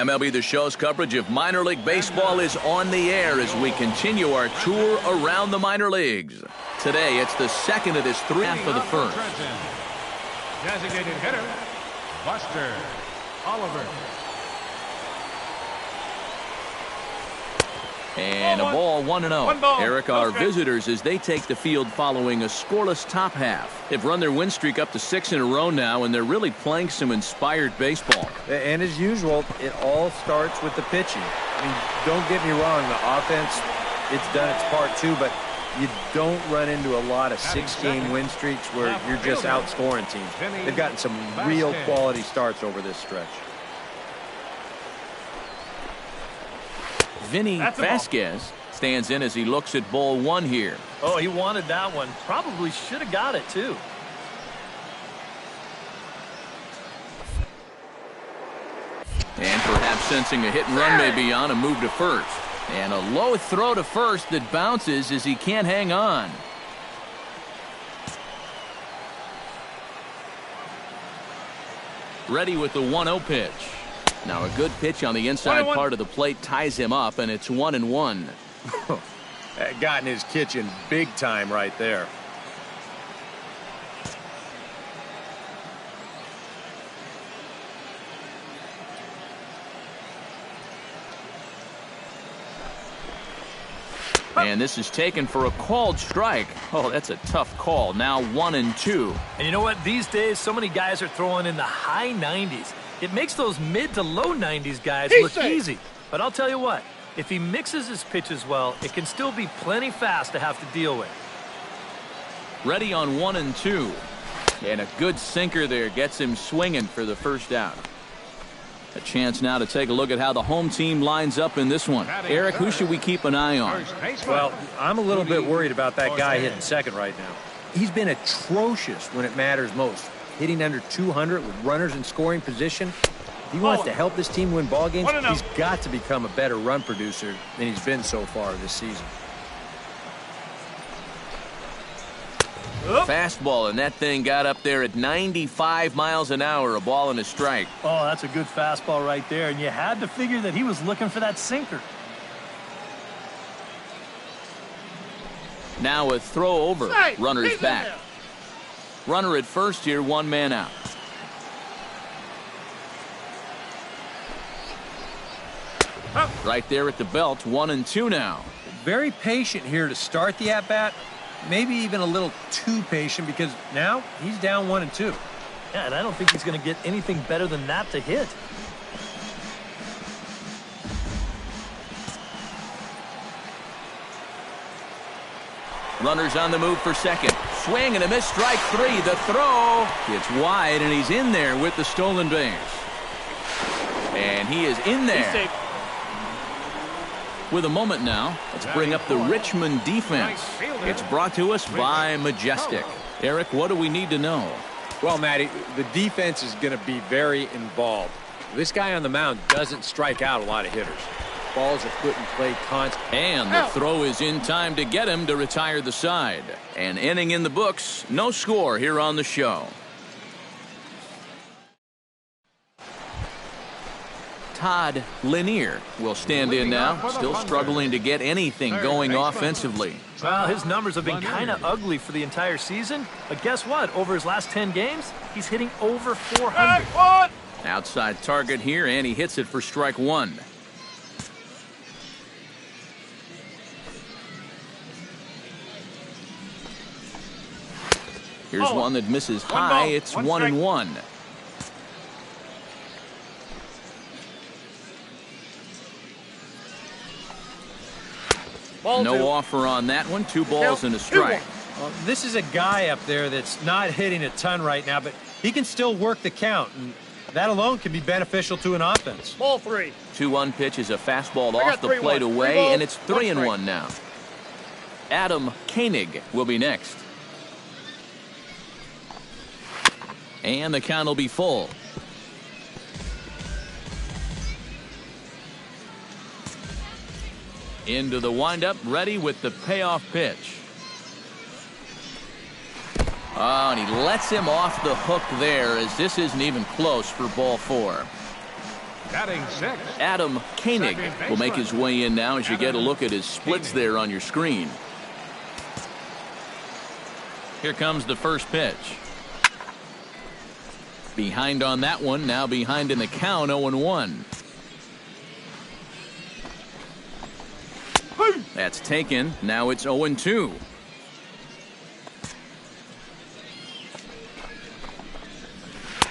MLB The Show's coverage of minor league baseball is on the air as we continue our tour around the minor leagues. Today, it's the second of this half of the first. Designated hitter, Buster Oliver. And a ball 1-0. Eric, our visitors, as they take the field following a scoreless top half. They've run their win streak up to 6 in a row now, and they're really playing some inspired baseball. And as usual, it all starts with the pitching. I mean, don't get me wrong, the offense, it's done its part too, but you don't run into a lot of 6-game win streaks where you're just outscoring teams. They've gotten some real quality starts over this stretch. Vinny Vasquez stands in as he looks at ball 1 here. Oh, he wanted that one. Probably should have got it, too. And perhaps sensing a hit and run may be on, a move to first. And a low throw to first that bounces as he can't hang on. Ready with the 1-0 pitch. Now a good pitch on the inside part of the plate ties him up, and it's 1-1. That got in his kitchen big time right there. And this is taken for a called strike. Oh, that's a tough call. Now 1-2. And you know what? These days, so many guys are throwing in the high 90s. It makes those mid to low 90s guys look easy. But I'll tell you what, if he mixes his pitches well, it can still be plenty fast to have to deal with. Ready on 1-2. And a good sinker there gets him swinging for the first out. A chance now to take a look at how the home team lines up in this one. Eric, who should we keep an eye on? Well, I'm a little bit worried about that guy hitting second right now. He's been atrocious when it matters most. Hitting under 200 with runners in scoring position. If he wants to help this team win ball games, he's got to become a better run producer than he's been so far this season. Fastball, and that thing got up there at 95 miles an hour, a ball and a strike. Oh, that's a good fastball right there, and you had to figure that he was looking for that sinker. Now a throw over. Runner's back. Runner at first here, 1 man out. Right there at the belt, 1-2 now. Very patient here to start the at-bat. Maybe even a little too patient because now he's down 1-2. Yeah, and I don't think he's going to get anything better than that to hit. Runners on the move for second. Swing and a miss, strike 3. The throw. It's wide, and he's in there with the stolen base. And he is in there. With a moment now, let's bring up the Richmond defense. It's brought to us by Majestic. Eric, what do we need to know? Well, Matty, the defense is going to be very involved. This guy on the mound doesn't strike out a lot of hitters. Balls are put in play constantly. And the throw is in time to get him to retire the side. An inning in the books. No score here on the show. Todd Lanier will stand in now, still struggling to get anything going offensively. Well, his numbers have been kind of ugly for the entire season, but guess what? Over his last 10 games, he's hitting over 400. Outside target here, and he hits it for strike 1. Here's one that misses high. It's 1-1. No offer on that one. 2 balls and a strike. Well, this is a guy up there that's not hitting a ton right now, but he can still work the count, and that alone can be beneficial to an offense. Ball 3. 2-1 pitch is a fastball off the plate away, and it's 3-1 now. Adam Koenig will be next. And the count will be full. Into the windup, ready with the payoff pitch. Oh, and he lets him off the hook there as this isn't even close for ball 4. Batting six. Adam Koenig will make his way in now as you get a look at his splits there on your screen. Here comes the first pitch. Behind on that one, now behind in the count, 0-1. That's taken. Now it's 0-2.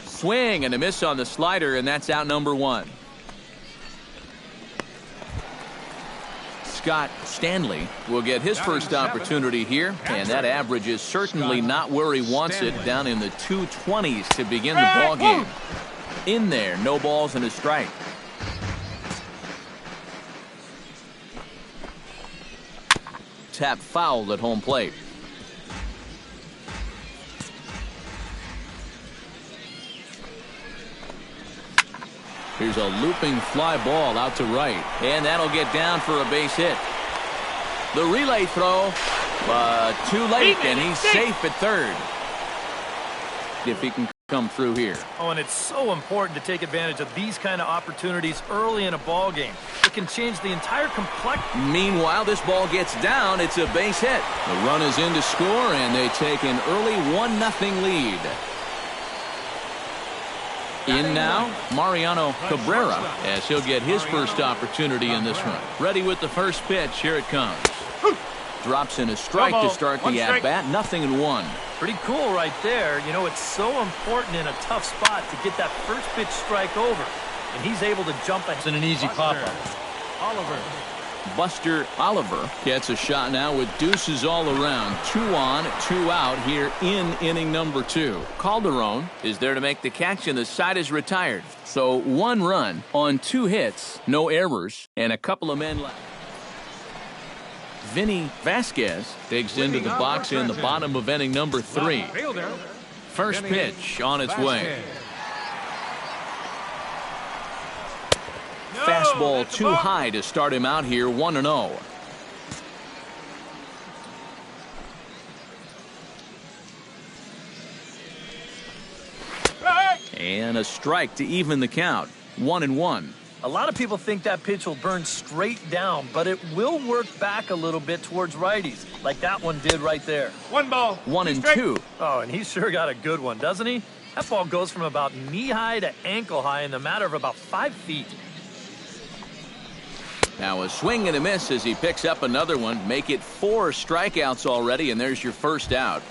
Swing and a miss on the slider, and that's out number 1. Scott Stanley will get his first opportunity here, and that average is certainly not where he wants it, down in the 220s to begin the ball game. In there, no balls and a strike. Tap fouled at home plate. Here's a looping fly ball out to right, and that'll get down for a base hit. The relay throw, but too late, and he's safe at third. If he can come through here. Oh, and it's so important to take advantage of these kind of opportunities early in a ball game. It can change the entire complexion. Meanwhile, this ball gets down. It's a base hit. The run is in to score, and they take an early 1-0 lead. In now, Mariano Cabrera, as he'll get his first opportunity in this one. Ready with the first pitch. Here it comes. Drops in a strike to start the at-bat. 0-1. Pretty cool right there. You know, it's so important in a tough spot to get that first pitch strike over. And he's able to jump ahead. It's an easy pop-up. Oliver. Buster Oliver gets a shot now with deuces all around. 2 on, 2 out here in inning number 2. Calderon is there to make the catch, and the side is retired. So 1 run on 2 hits, no errors, and a couple of men left. Vinny Vasquez digs into the box in the bottom of inning number 3. First pitch on its way. Fastball too high to start him out here, 1-0. And a strike to even the count, 1-1. A lot of people think that pitch will burn straight down, but it will work back a little bit towards righties, like that one did right there. 1 ball. 1-2. Oh, and he sure got a good one, doesn't he? That ball goes from about knee-high to ankle-high in the matter of about 5 feet. Now a swing and a miss as he picks up another one. Make it 4 strikeouts already, and there's your first out.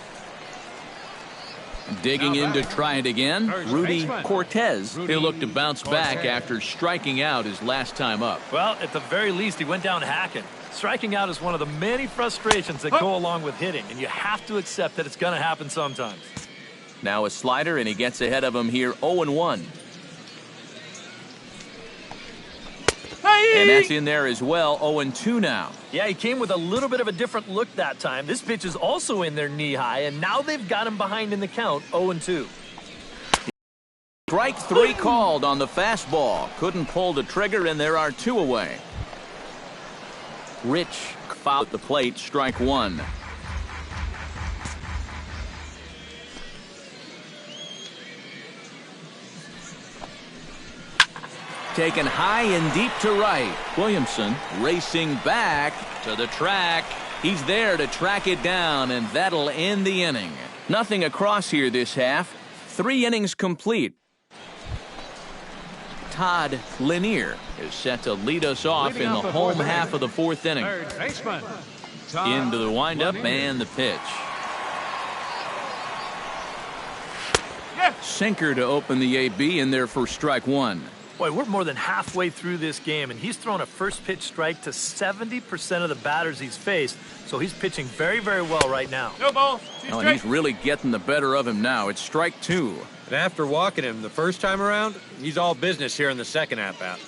Digging in to try it again, Rudy Cortez. He'll look to bounce back after striking out his last time up. Well, at the very least, he went down hacking. Striking out is one of the many frustrations that go along with hitting, and you have to accept that it's going to happen sometimes. Now a slider, and he gets ahead of him here, 0-1. And that's in there as well, 0-2 now. Yeah, he came with a little bit of a different look that time. This pitch is also in there knee-high, and now they've got him behind in the count, 0-2. Strike 3 called on the fastball. Couldn't pull the trigger, and there are 2 away. Rich foul at the plate, strike 1. Taken high and deep to right. Williamson racing back to the track. He's there to track it down, and that'll end the inning. Nothing across here this half. 3 innings complete. Todd Lanier is set to lead us off in the home half of the 4th inning. Third baseman. Into the windup and the pitch. Sinker to open the AB in there for strike 1. Boy, we're more than halfway through this game, and he's thrown a first pitch strike to 70% of the batters he's faced, so he's pitching very, very well right now. No ball. Oh, and he's really getting the better of him now. It's strike 2. And after walking him the first time around, he's all business here in the second at-bat.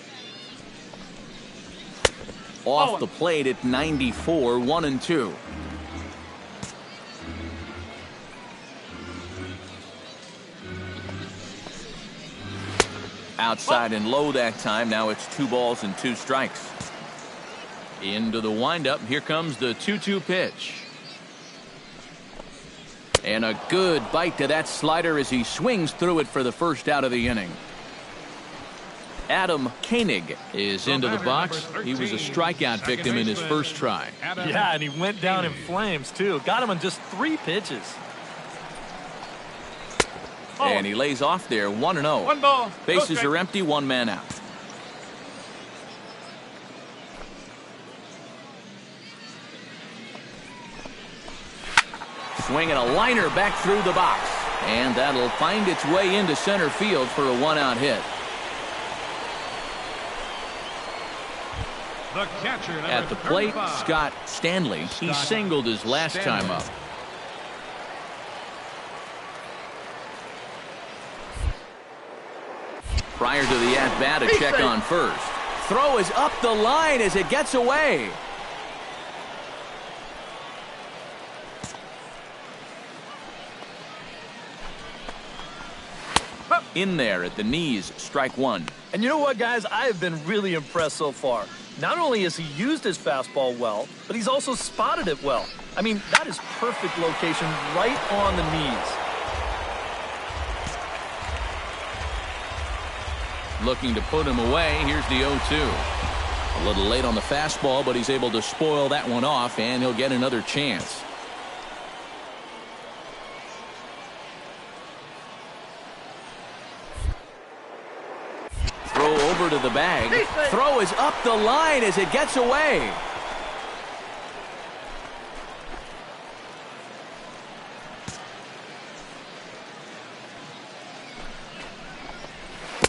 Off the plate at 94, 1-2. Outside and low that time. Now it's 2 balls and 2 strikes. Into the windup. Here comes the 2-2 pitch. And a good bite to that slider as he swings through it for the first out of the inning. Adam Koenig is into the box. He was a strikeout victim in his first try. Yeah, and he went down in flames, too. Got him on just 3 pitches. And he lays off there, 1-0. 1 ball. Bases are empty, 1 man out. Swinging a liner back through the box. And that'll find its way into center field for a 1-out hit. The catcher, At the plate, Scott Stanley. He singled his last time up. Prior to the at-bat, a check on first. Throw is up the line as it gets away. In there at the knees, strike 1. And you know what, guys? I have been really impressed so far. Not only has he used his fastball well, but he's also spotted it well. I mean, that is perfect location right on the knees. Looking to put him away. Here's the 0-2. A little late on the fastball, but he's able to spoil that one off, and he'll get another chance. Throw over to the bag. Throw is up the line as it gets away.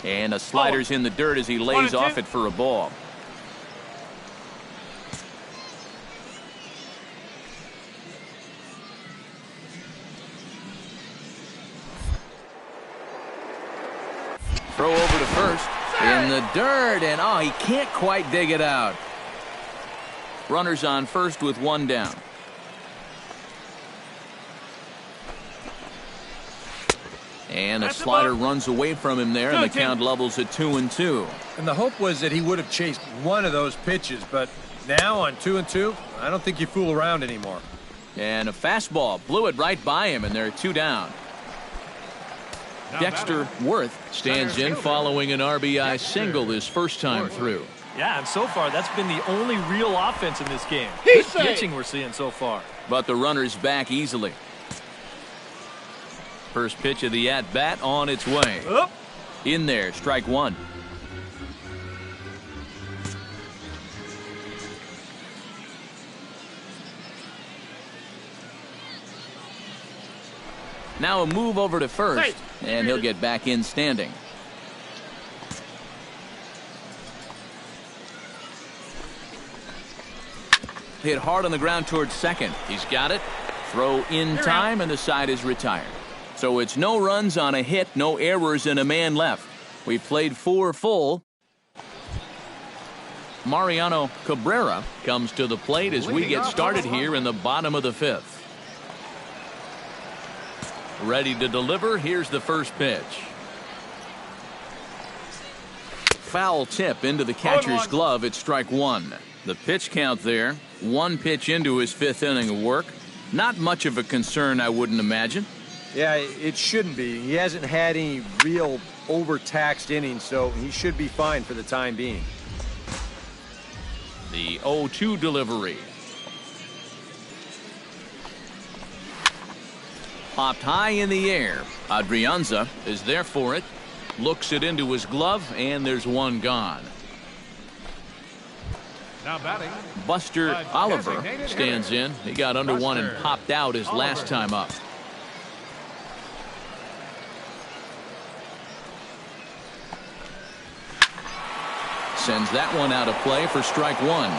And a slider's in the dirt as he lays off it for a ball. Throw over to first. In the dirt, and oh, he can't quite dig it out. Runners on first with 1 down. And a slider runs away from him there, and the count levels at 2-2. And the hope was that he would have chased one of those pitches, but now on 2-2, I don't think you fool around anymore. And a fastball blew it right by him, and they're 2 down. Dexter Worth stands in following an RBI single his first time through. Yeah, and so far that's been the only real offense in this game. Good pitching we're seeing so far. But the runner's back easily. First pitch of the at-bat on its way. In there, strike 1. Now a move over to first, and he'll get back in standing. Hit hard on the ground towards second. He's got it. Throw in time, and the side is retired. So it's no runs on a hit, no errors, and a man left. We've played 4 full. Mariano Cabrera comes to the plate as we get started here in the bottom of the 5th. Ready to deliver. Here's the first pitch. Foul tip into the catcher's glove. It's strike 1. The pitch count there. 1 pitch into his 5th inning of work. Not much of a concern, I wouldn't imagine. Yeah, it shouldn't be. He hasn't had any real overtaxed innings, so he should be fine for the time being. The 0-2 delivery. Popped high in the air. Adrianza is there for it. Looks it into his glove, and there's 1 gone. Now batting, Buster Oliver stands in. He got under 1 and popped out his last time up. Sends that one out of play for strike 1.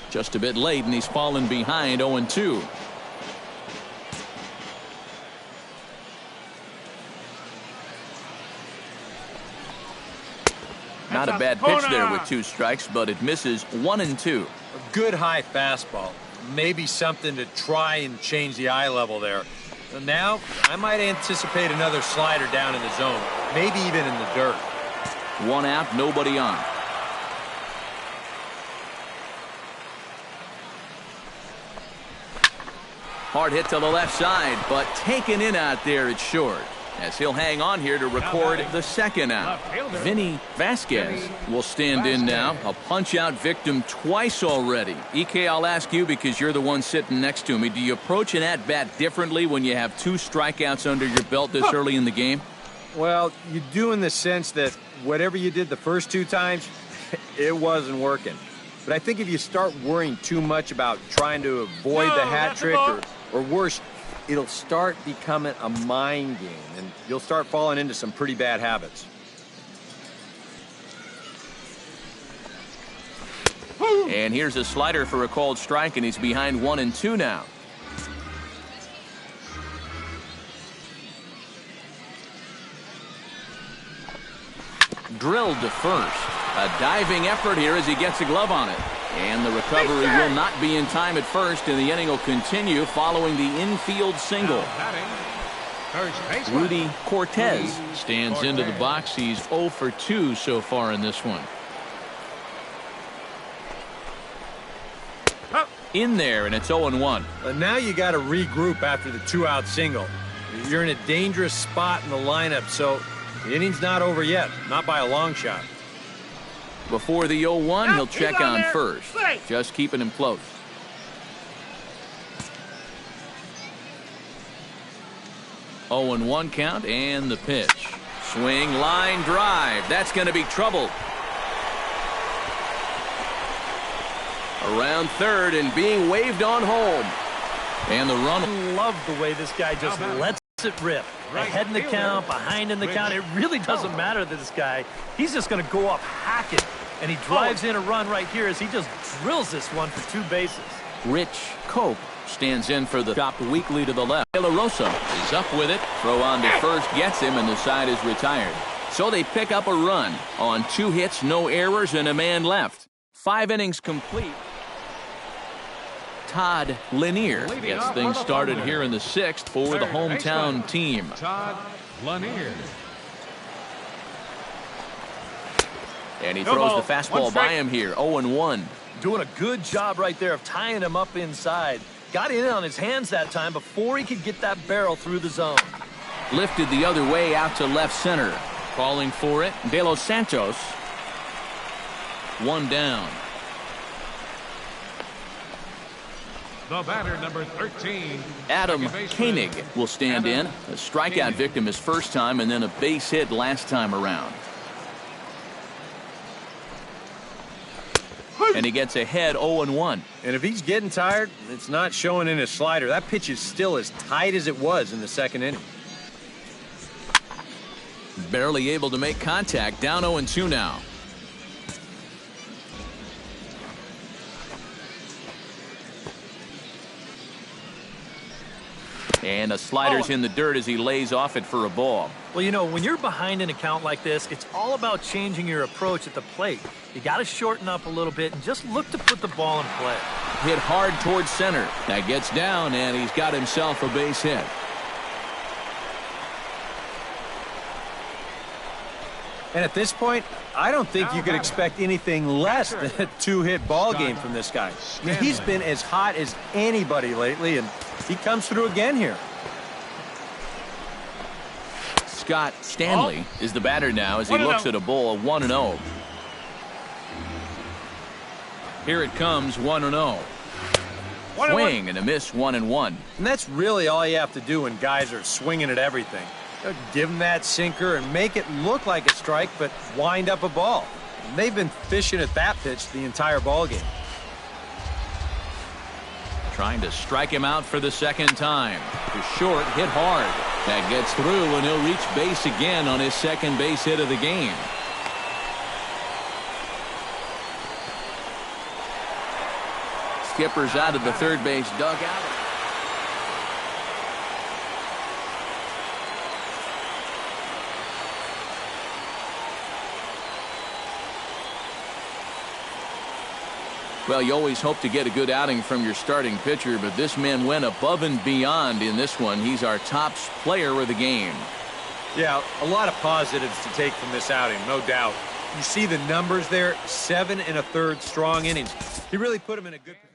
Just a bit late, and he's fallen behind 0-2. Not a bad pitch there with 2 strikes, but it misses 1-2. A good high fastball. Maybe something to try and change the eye level there. So now, I might anticipate another slider down in the zone, maybe even in the dirt. 1 out, nobody on. Hard hit to the left side, but taken in out there, it's short. As he'll hang on here to record the second out. Vinny Vasquez will stand in now. A punch-out victim twice already. EK, I'll ask you because you're the one sitting next to me. Do you approach an at-bat differently when you have 2 strikeouts under your belt this early in the game? Well, you do in the sense that whatever you did the first 2 times, it wasn't working. But I think if you start worrying too much about trying to avoid the hat trick or worse, it'll start becoming a mind game, and you'll start falling into some pretty bad habits. And here's a slider for a called strike, and he's behind 1-2 now. Drilled to first. A diving effort here as he gets a glove on it. And the recovery will not be in time at first, and the inning will continue following the infield single. Rudy Cortez stands into the box. He's 0 for 2 so far in this one. In there, and it's 0-1. But now you got to regroup after the 2-out single. You're in a dangerous spot in the lineup, so the inning's not over yet, not by a long shot. Before the 0-1, he'll check on first. Just keeping him close. Oh, 0-1 count, and the pitch. Swing, line, drive. That's going to be trouble. Around third and being waved on home. And the run. I love the way this guy just lets it rip. Ahead in the count, behind in the count. It really doesn't matter to this guy. He's just going to go up hacking. And he drives in a run right here as he just drills this one for 2 bases. Rich Cope stands in for the chopped weakly to the left. De La Rosa is up with it. Throw on to first gets him, and the side is retired. So they pick up a run on 2 hits, no errors, and a man left. 5 innings complete. Todd Lanier gets things started here in the 6th for the hometown team. Todd Lanier. And he throws the fastball by him here. 0-1. Doing a good job right there of tying him up inside. Got in on his hands that time before he could get that barrel through the zone. Lifted the other way out to left center. Calling for it, De Los Santos. 1 down. The batter, number 13. Adam Koenig will stand in. A strikeout victim his first time, and then a base hit last time around. And he gets ahead 0-1. And if he's getting tired, it's not showing in his slider. That pitch is still as tight as it was in the 2nd inning. Barely able to make contact. Down 0-2 now. And a slider's in the dirt as he lays off it for a ball. Well, you know, when you're behind an account like this, it's all about changing your approach at the plate. You got to shorten up a little bit and just look to put the ball in play. Hit hard towards center. That gets down, and he's got himself a base hit. And at this point, I don't think you could expect anything less than a 2-hit ball game from this guy. I mean, he's been as hot as anybody lately, and he comes through again here. Scott Stanley is the batter now as he looks at a ball 1-0. Here it comes, 1-0. Swing and a miss, 1-1. And that's really all you have to do when guys are swinging at everything. Give them that sinker and make it look like a strike, but wind up a ball. And they've been fishing at that pitch the entire ball game. Trying to strike him out for the 2nd time. To short, hit hard. That gets through, and he'll reach base again on his 2nd base hit of the game. Skipper's out of the 3rd base dugout. Well, you always hope to get a good outing from your starting pitcher, but this man went above and beyond in this one. He's our top player of the game. Yeah, a lot of positives to take from this outing, no doubt. You see the numbers there, 7 1/3 strong innings. He really put him in a good position.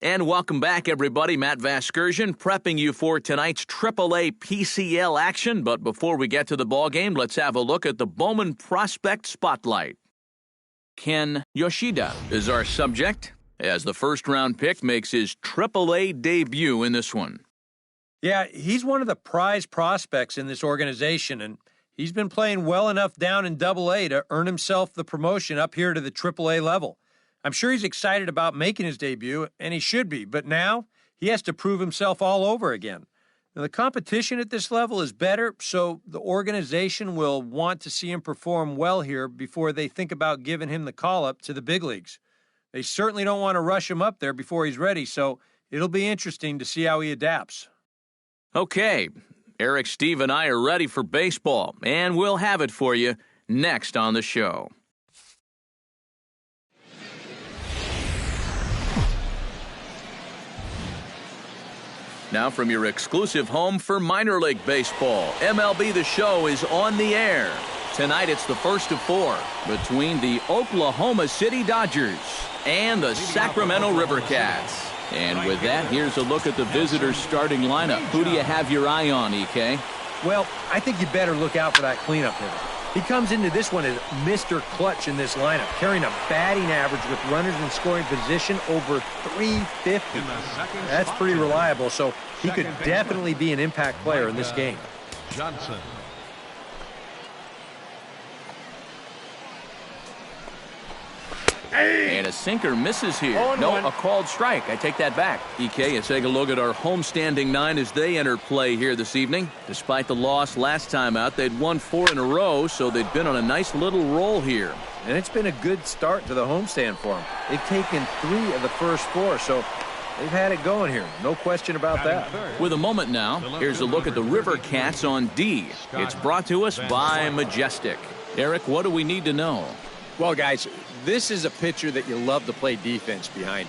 And welcome back, everybody. Matt Vasgersian prepping you for tonight's AAA PCL action. But before we get to the ballgame, let's have a look at the Bowman Prospect Spotlight. Ken Yoshida is our subject, as the first-round pick makes his AAA debut in this one. Yeah, he's one of the prize prospects in this organization, and he's been playing well enough down in AA to earn himself the promotion up here to the AAA level. I'm sure he's excited about making his debut, and he should be, but now he has to prove himself all over again. Now, the competition at this level is better, so the organization will want to see him perform well here before they think about giving him the call-up to the big leagues. They certainly don't want to rush him up there before he's ready, so it'll be interesting to see how he adapts. Okay, Eric, Steve, and I are ready for baseball, and we'll have it for you next on the show. Now from your exclusive home for minor league baseball, MLB The Show is on the air. Tonight it's the first of four between the Oklahoma City Dodgers and the Sacramento River Cats. And with that, here's a look at the visitors' starting lineup. Who do you have your eye on, EK? Well, I think you better look out for that cleanup hitter. He comes into this one as Mr. Clutch in this lineup, carrying a batting average with runners in scoring position over 350. That's pretty reliable, so he could definitely be an impact player in this game. Johnson. And a sinker misses here. No, a called strike. I take that back. EK, let's take a look at our homestanding nine as they enter play here this evening. Despite the loss last time out, they'd won 4 in a row, so they'd been on a nice little roll here. And it's been a good start to the homestand for them. They've taken 3 of the first 4, so they've had it going here. No question about that. With a moment now, here's a look at the River Cats on D. It's brought to us by Majestic. Eric, what do we need to know? Well, guys, this is a pitcher that you love to play defense behind.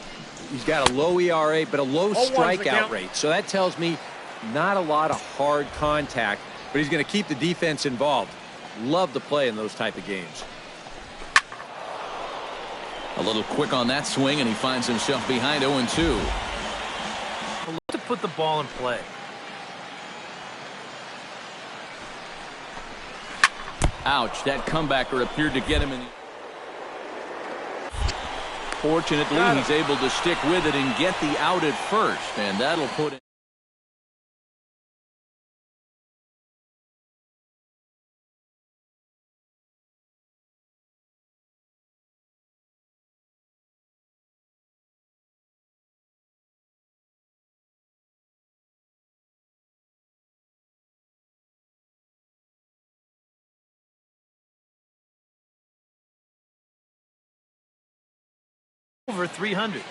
He's got a low ERA, but a low strikeout rate. So that tells me not a lot of hard contact, but he's going to keep the defense involved. Love to play in those type of games. A little quick on that swing, and he finds himself behind 0-2. Look to put the ball in play. Ouch, that comebacker appeared to get him in the... Fortunately, he's able to stick with it and get the out at first, and that'll put it. Over 300.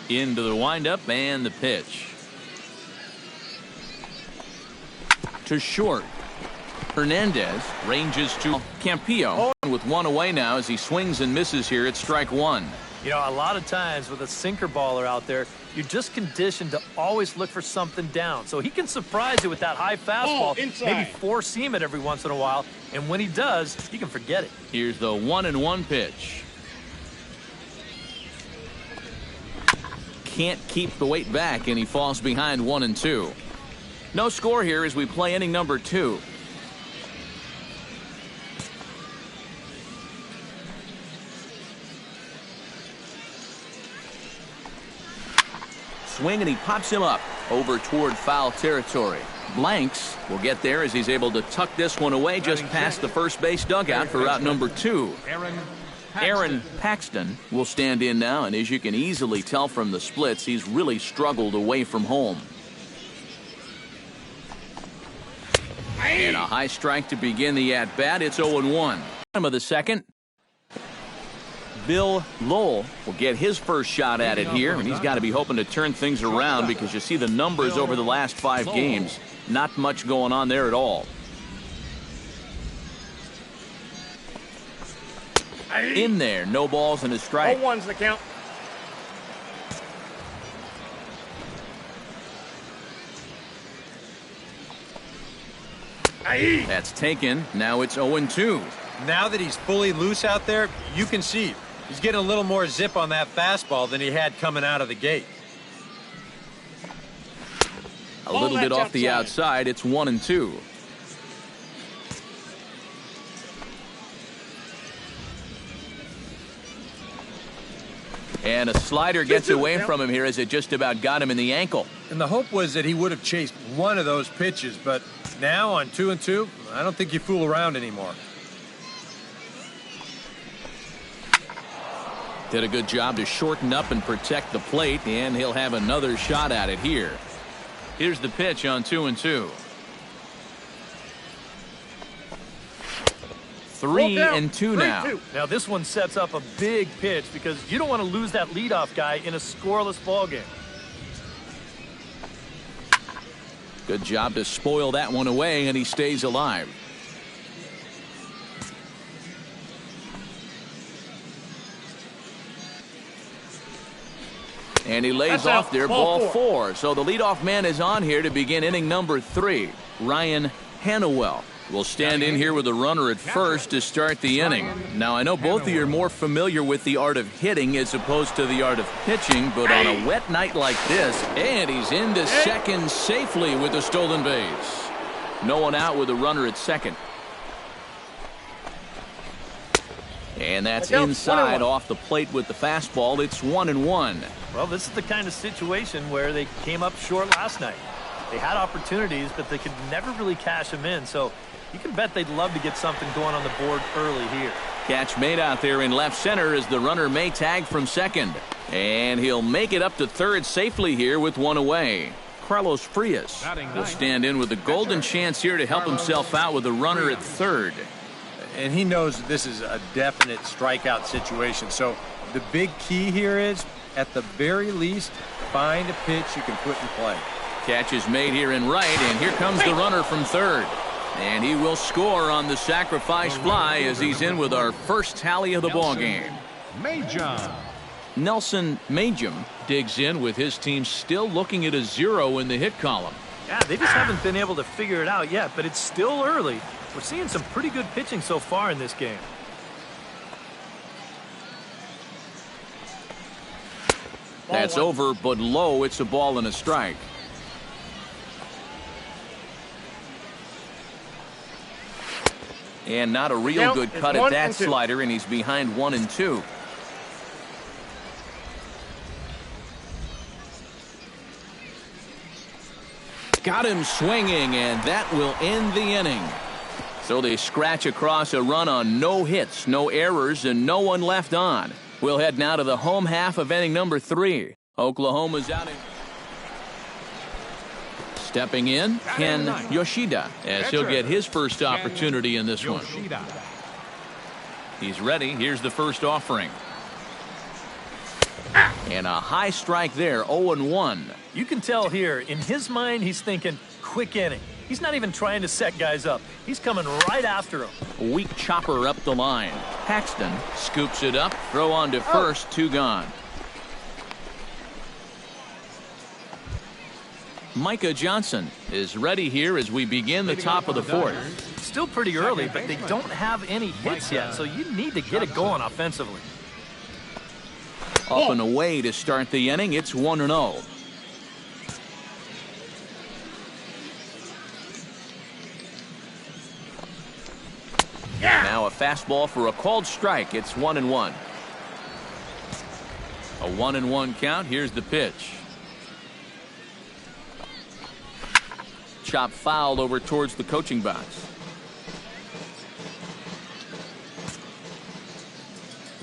Into the windup and the pitch. To short. Hernandez ranges to Campillo with 1 away now as he swings and misses here at strike 1. You know, a lot of times with a sinker baller out there, you're just conditioned to always look for something down. So he can surprise you with that high fastball, maybe four-seam it every once in a while, and when he does, you can forget it. Here's the 1-1 pitch. Can't keep the weight back, and he falls behind 1-2. No score here as we play inning number 2. Swing, and he pops him up over toward foul territory. Blanks will get there as he's able to tuck this one away just past the first base dugout for route number 2. Aaron Paxton will stand in now, and as you can easily tell from the splits, he's really struggled away from home. And a high strike to begin the at-bat. It's 0-1. Bottom of the second. Bill Lowell will get his first shot at it here, and he's got to be hoping to turn things around because you see the numbers over the last 5 games. Not much going on there at all. In there, no balls and a strike. 0-1's the count. That's taken. Now it's 0-2. Now that he's fully loose out there, you can see he's getting a little more zip on that fastball than he had coming out of the gate. A little bit off the outside. It's 1-2. And a slider gets away from him here as it just about got him in the ankle. And the hope was that he would have chased one of those pitches, but now on 2-2, I don't think you fool around anymore. Did a good job to shorten up and protect the plate, and he'll have another shot at it here. Here's the pitch on 2-2. 3-2 now. Now this one sets up a big pitch because you don't want to lose that leadoff guy in a scoreless ball game. Good job to spoil that one away, and he stays alive. And he lays off there, ball 4. So the leadoff man is on here to begin inning number 3. Ryan Hannawell will stand in here with a runner at first to start the inning. Now, I know both of you are more familiar with the art of hitting as opposed to the art of pitching, but on a wet night like this, and he's into second safely with a stolen base. No one out with a runner at second. And that's inside off the plate with the fastball. It's 1-1. Well, this is the kind of situation where they came up short last night. They had opportunities, but they could never really cash them in. So you can bet they'd love to get something going on the board early here. Catch made out there in left center as the runner may tag from second. And he'll make it up to third safely here with one away. Carlos Frias will stand in with a golden chance here to help himself out with a runner at third. And he knows that this is a definite strikeout situation. So the big key here is, at the very least, find a pitch you can put in play. Catch is made here in right, and here comes the runner from third. And he will score on the sacrifice fly as he's in with our first tally of the ball game. Nelson Majum digs in with his team still looking at a 0 in the hit column. Yeah, they just haven't been able to figure it out yet, but it's still early. We're seeing some pretty good pitching so far in this game. That's over, but low. It's a ball and a strike. And not a real good cut at that slider, and he's behind 1-2. Got him swinging, and that will end the inning. So they scratch across a run on no hits, no errors, and no one left on. We'll head now to the home half of inning number 3. Oklahoma's out in. Stepping in, Ken Yoshida, as he'll get his first opportunity in this one. He's ready. Here's the first offering. And a high strike there, 0-1. You can tell here, in his mind, he's thinking quick inning. He's not even trying to set guys up. He's coming right after him. A weak chopper up the line. Paxton scoops it up, throw on to first, 2 gone. Micah Johnson is ready here as we begin the top of the 4th. Still pretty early, but they don't have any hits yet, so you need to get it going offensively. Up and away to start the inning. It's 1-0. Now a fastball for a called strike. It's 1-1. A 1-1 count. Here's the pitch. Chop fouled over towards the coaching box.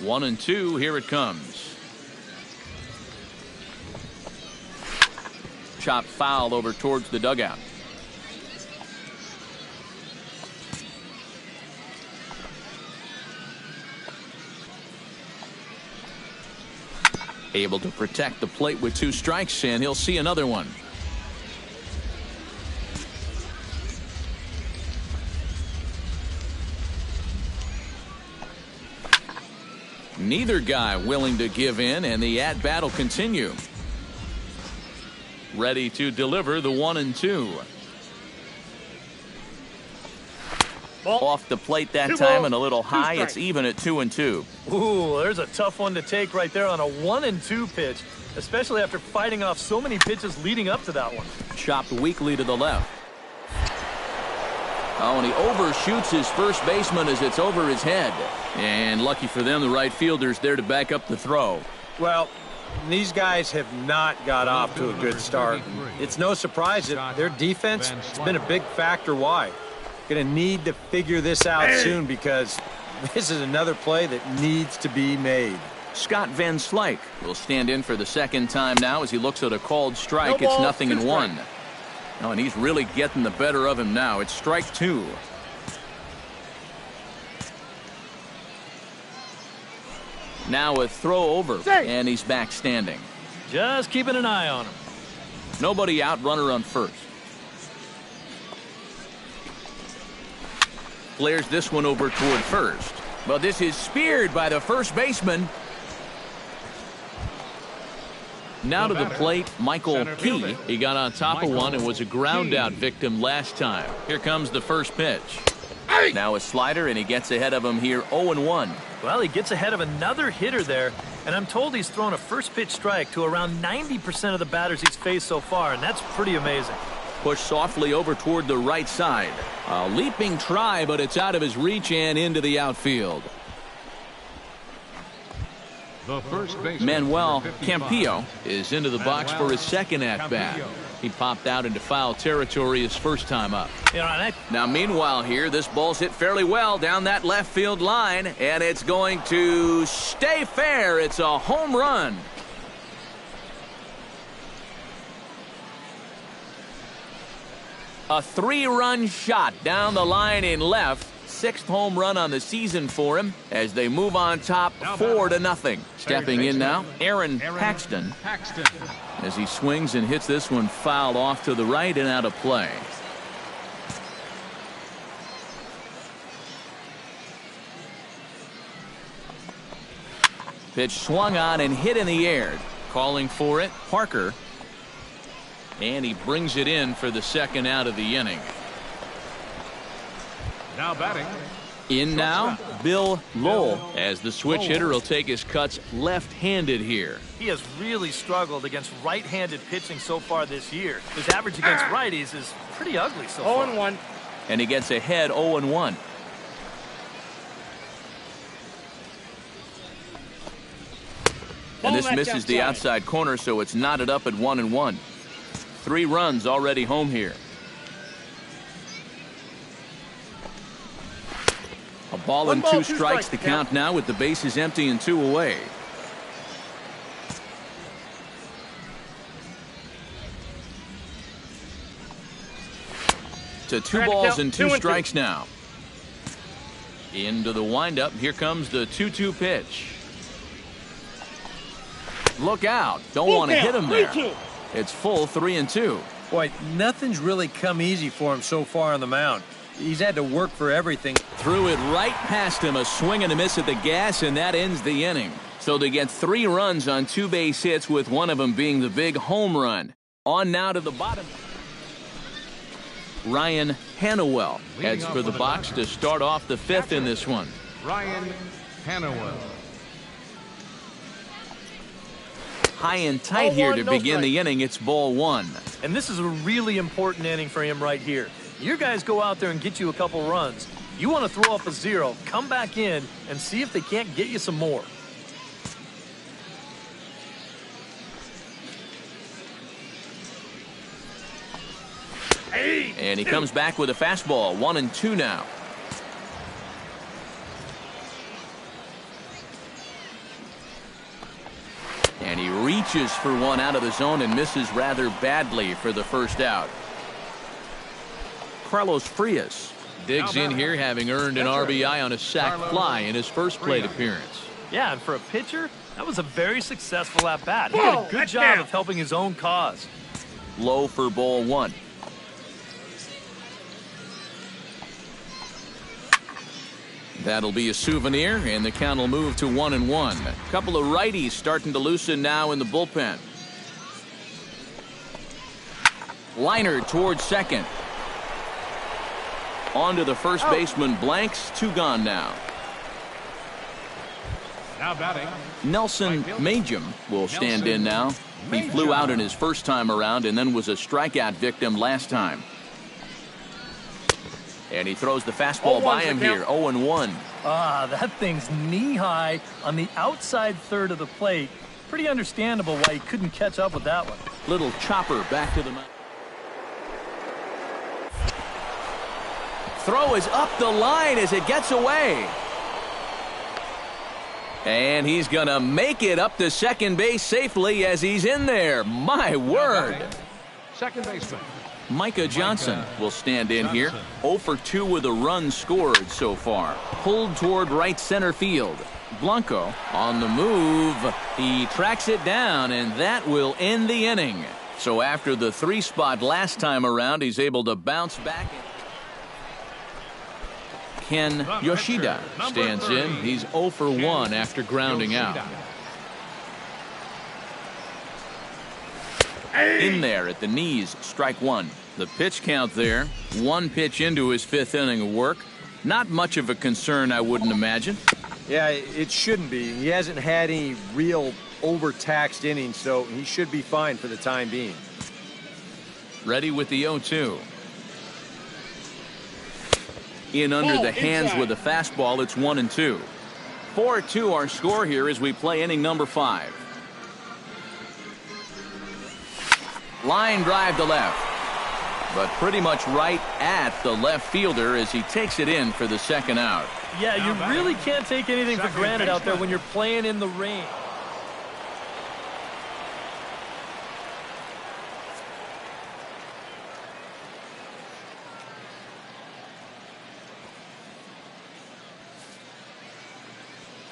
1-2. Here it comes. Chop foul over towards the dugout. Able to protect the plate with 2 strikes, and he'll see another one. Neither guy willing to give in, and the at-bat will continue. Ready to deliver the 1-2. Off the plate that time and a little high. It's even at 2-2. Ooh, there's a tough one to take right there on a 1-2 pitch, especially after fighting off so many pitches leading up to that one. Chopped weakly to the left. Oh, and he overshoots his first baseman as it's over his head. And lucky for them, the right fielder's there to back up the throw. Well, these guys have not got off to a good start. It's no surprise that their defense has been a big factor why. Going to need to figure this out soon because this is another play that needs to be made. Scott Van Slyke will stand in for the second time now as he looks at a called strike. It's 0-1. Oh, and he's really getting the better of him now. It's strike 2. Now a throw over, and he's back standing. Just keeping an eye on him. Nobody out, runner on first. Flares this one over toward first. But this is speared by the first baseman. Now to the plate, Michael Key. He got on top of one and was a ground out victim last time. Here comes the first pitch. Now a slider, and he gets ahead of him here 0-1. Well, he gets ahead of another hitter there, and I'm told he's thrown a first pitch strike to around 90% of the batters he's faced so far, and that's pretty amazing. Push softly over toward the right side. A leaping try, but it's out of his reach and into the outfield. The first baseman, Manuel number 55, Campillo is into the box for his second at-bat. He popped out into foul territory his first time up. Now, meanwhile here, this ball's hit fairly well down that left field line, and it's going to stay fair. It's a home run. A 3-run shot down the line in left. 6th home run on the season for him as they move on top 4-0. Stepping in now, Aaron Paxton, as he swings and hits this one foul off to the right and out of play. Pitch swung on and hit in the air. Calling for it, Parker. And he brings it in for the second out of the inning. Now batting. In now, Bill Lowell, as the switch hitter will take his cuts left-handed here. He has really struggled against right-handed pitching so far this year. His average against righties is pretty ugly so far. 0-1. And he gets ahead 0-1. And this misses the outside corner, so it's knotted up at 1-1. 3 runs already home here. A ball and 2 strikes to count now with the bases empty and 2 away. To 2 balls and 2 strikes now. Into the windup. Here comes the 2-2 pitch. Look out. Don't want to hit him there. It's full 3-2. Boy, nothing's really come easy for him so far on the mound. He's had to work for everything. Threw it right past him. A swing and a miss at the gas, and that ends the inning. So they get 3 runs on 2 base hits, with one of them being the big home run. On now to the bottom. Ryan Hannawell heads for the box to start off the 5th in this one. Ryan Hannawell. High and tight here to begin the inning. It's ball 1. And this is a really important inning for him right here. Your guys go out there and get you a couple runs. You want to throw up a 0, come back in and see if they can't get you some more. And he comes back with a fastball. 1-2 now. And he reaches for one out of the zone and misses rather badly for the first out. Carlos Frias digs in here, having earned an RBI on a sac fly in his first plate appearance. Yeah, and for a pitcher, that was a very successful at-bat. He did a good job of helping his own cause. Low for ball 1. That'll be a souvenir, and the count will move to 1-1. A couple of righties starting to loosen now in the bullpen. Liner towards second. On to the first baseman, blanks, 2 gone now. Now batting. Nelson Majum will stand in now. He flew out in his first time around and then was a strikeout victim last time. And he throws the fastball by him here, 0-1. Ah, that thing's knee-high on the outside third of the plate. Pretty understandable why he couldn't catch up with that one. Little chopper back to the mound. Throw is up the line as it gets away. And he's going to make it up to second base safely as he's in there. My word. Second baseman. Micah Johnson will stand in here. 0 for 2 with a run scored so far. Pulled toward right center field. Blanco on the move. He tracks it down, and that will end the inning. So after the 3 spot last time around, he's able to bounce back. Ken Yoshida stands in. He's 0 for 1 after grounding out. In there at the knees, strike 1. The pitch count there. 1 pitch into his 5th inning of work. Not much of a concern, I wouldn't imagine. Yeah, it shouldn't be. He hasn't had any real overtaxed innings, so he should be fine for the time being. Ready with the 0-2. In under the hands with a fastball, it's 1-2. 4-2 our score here as we play inning number 5. Line drive to left, but pretty much right at the left fielder as he takes it in for the 2nd out. Yeah, you really can't take anything for granted out there when you're playing in the rain.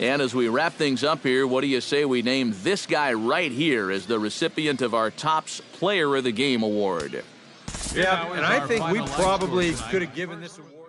And as we wrap things up here, what do you say we name this guy right here as the recipient of our Topps Player of the Game award? Yeah, and I think we probably could have given this award.